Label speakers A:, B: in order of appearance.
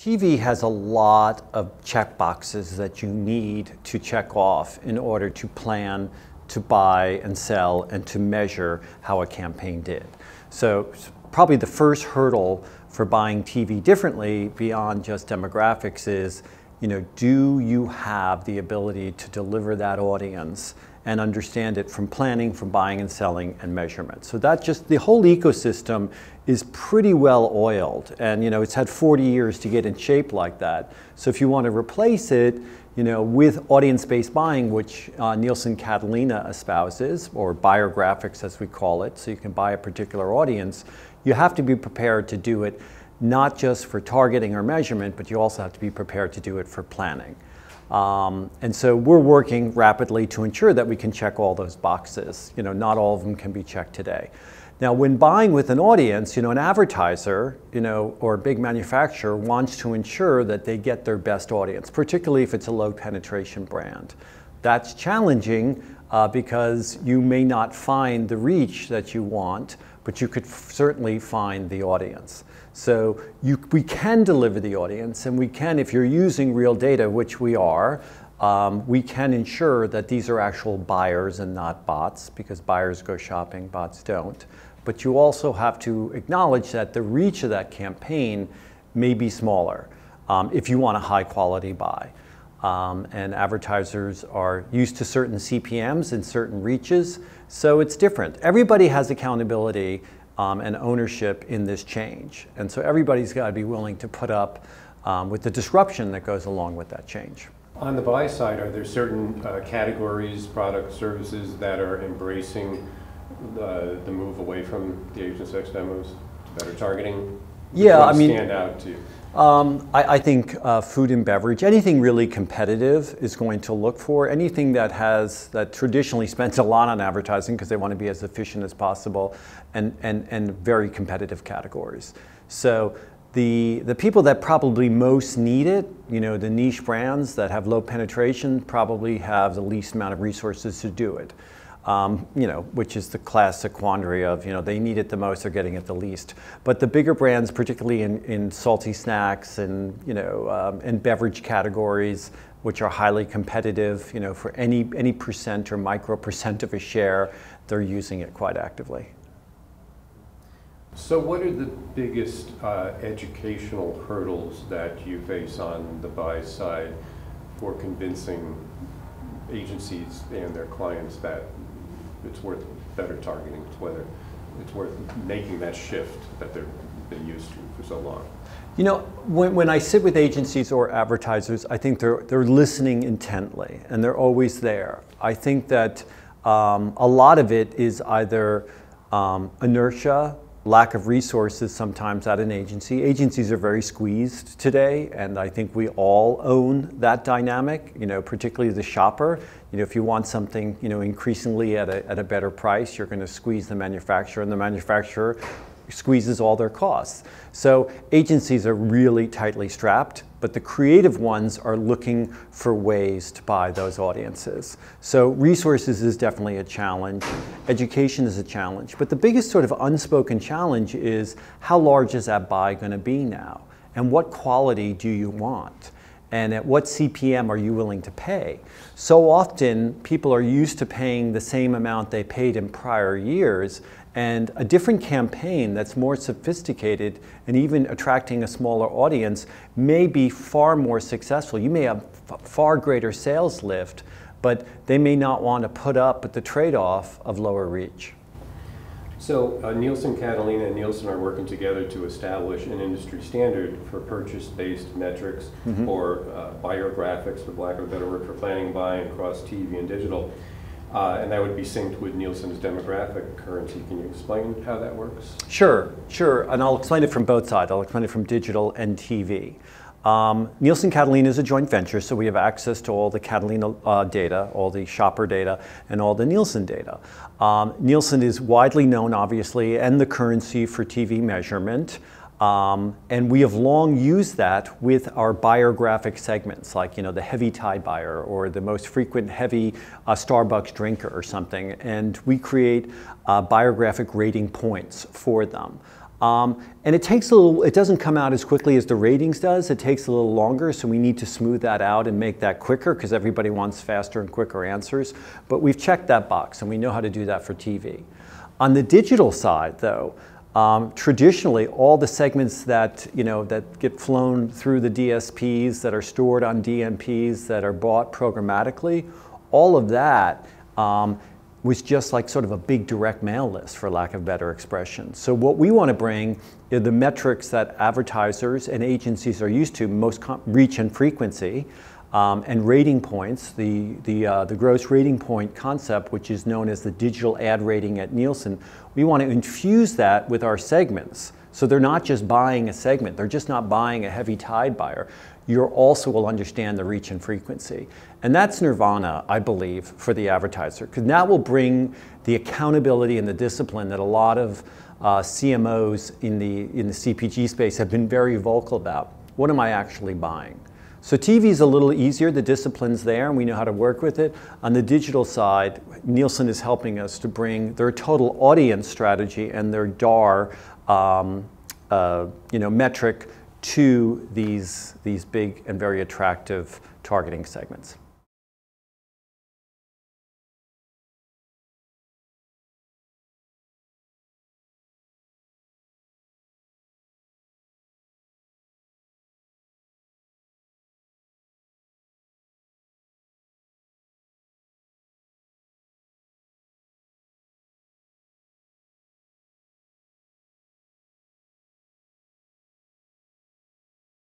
A: TV has a lot of check boxes that you need to check off in order to plan, to buy and sell, and to measure how a campaign did. So probably the first hurdle for buying TV differently beyond just demographics is, do you have the ability to deliver that audience and understand it from planning, from buying and selling, and measurement. So that just, the whole ecosystem is pretty well oiled, and it's had 40 years to get in shape like that. So if you want to replace it, with audience-based buying, which Nielsen Catalina espouses, or biographics as we call it, so you can buy a particular audience, you have to be prepared to do it not just for targeting or measurement, but you also have to be prepared to do it for planning. And so we're working rapidly to ensure that we can check all those boxes. Not all of them can be checked today. Now, when buying with an audience, an advertiser, or a big manufacturer wants to ensure that they get their best audience, particularly if it's a low penetration brand. That's challenging because you may not find the reach that you want, but you could certainly find the audience. So we can deliver the audience, and we can, if you're using real data, which we are, we can ensure that these are actual buyers and not bots, because buyers go shopping, bots don't. But you also have to acknowledge that the reach of that campaign may be smaller if you want a high quality buy. And advertisers are used to certain CPMs and certain reaches, so it's different. Everybody has accountability and ownership in this change. And so everybody's got to be willing to put up with the disruption that goes along with that change.
B: On the buy side, are there certain categories, products, services that are embracing the move away from the Agents X demos to better targeting?
A: Yeah,
B: stand out to you?
A: I think food and beverage, anything really competitive is going to look for, anything that traditionally spends a lot on advertising because they want to be as efficient as possible, and very competitive categories. So the people that probably most need it, the niche brands that have low penetration probably have the least amount of resources to do it. Which is the classic quandary of, they need it the most, they're getting it the least. But the bigger brands, particularly in salty snacks and, and beverage categories, which are highly competitive, for any percent or micro percent of a share, they're using it quite actively.
B: So what are the biggest educational hurdles that you face on the buy side for convincing agencies and their clients that it's worth better targeting, whether it's worth making that shift that they've been used to for so long?
A: When I sit with agencies or advertisers, I think they're listening intently, and they're always there. I think that a lot of it is either inertia, lack of resources sometimes at an agency. Agencies are very squeezed today, and I think we all own that dynamic, particularly the shopper. If you want something, increasingly at a better price, you're going to squeeze the manufacturer, and the manufacturer squeezes all their costs. So agencies are really tightly strapped, but the creative ones are looking for ways to buy those audiences. So resources is definitely a challenge. Education is a challenge. But the biggest sort of unspoken challenge is, how large is that buy going to be now? And what quality do you want? And at what CPM are you willing to pay? So often people are used to paying the same amount they paid in prior years, and a different campaign that's more sophisticated and even attracting a smaller audience may be far more successful. You may have far greater sales lift, but they may not want to put up with the trade-off of lower reach.
B: So Nielsen Catalina and Nielsen are working together to establish an industry standard for purchase-based metrics, or biographics, for lack of a better word, for planning, buying across TV and digital. And that would be synced with Nielsen's demographic currency. Can you explain how that works?
A: Sure. And I'll explain it from both sides. I'll explain it from digital and TV. Nielsen Catalina is a joint venture, so we have access to all the Catalina data, all the shopper data, and all the Nielsen data. Nielsen is widely known, obviously, and the currency for TV measurement. And we have long used that with our biographic segments, like the heavy tie buyer or the most frequent heavy Starbucks drinker or something. And we create biographic rating points for them. And it takes a little, it doesn't come out as quickly as the ratings does. It takes a little longer, so we need to smooth that out and make that quicker because everybody wants faster and quicker answers. But we've checked that box and we know how to do that for TV. On the digital side, though, traditionally, all the segments that, that get flown through the DSPs, that are stored on DMPs, that are bought programmatically, all of that was just like sort of a big direct mail list, for lack of better expression. So what we want to bring are the metrics that advertisers and agencies are used to, most reach and frequency, and rating points, the gross rating point concept, which is known as the digital ad rating at Nielsen. We want to infuse that with our segments. So they're not just buying a segment, they're just not buying a heavy Tide buyer. You also will understand the reach and frequency. And that's Nirvana, I believe, for the advertiser, because that will bring the accountability and the discipline that a lot of CMOs in the CPG space have been very vocal about. What am I actually buying? So TV is a little easier, the discipline's there, and we know how to work with it. On the digital side, Nielsen is helping us to bring their total audience strategy and their DAR metric to these big and very attractive targeting segments.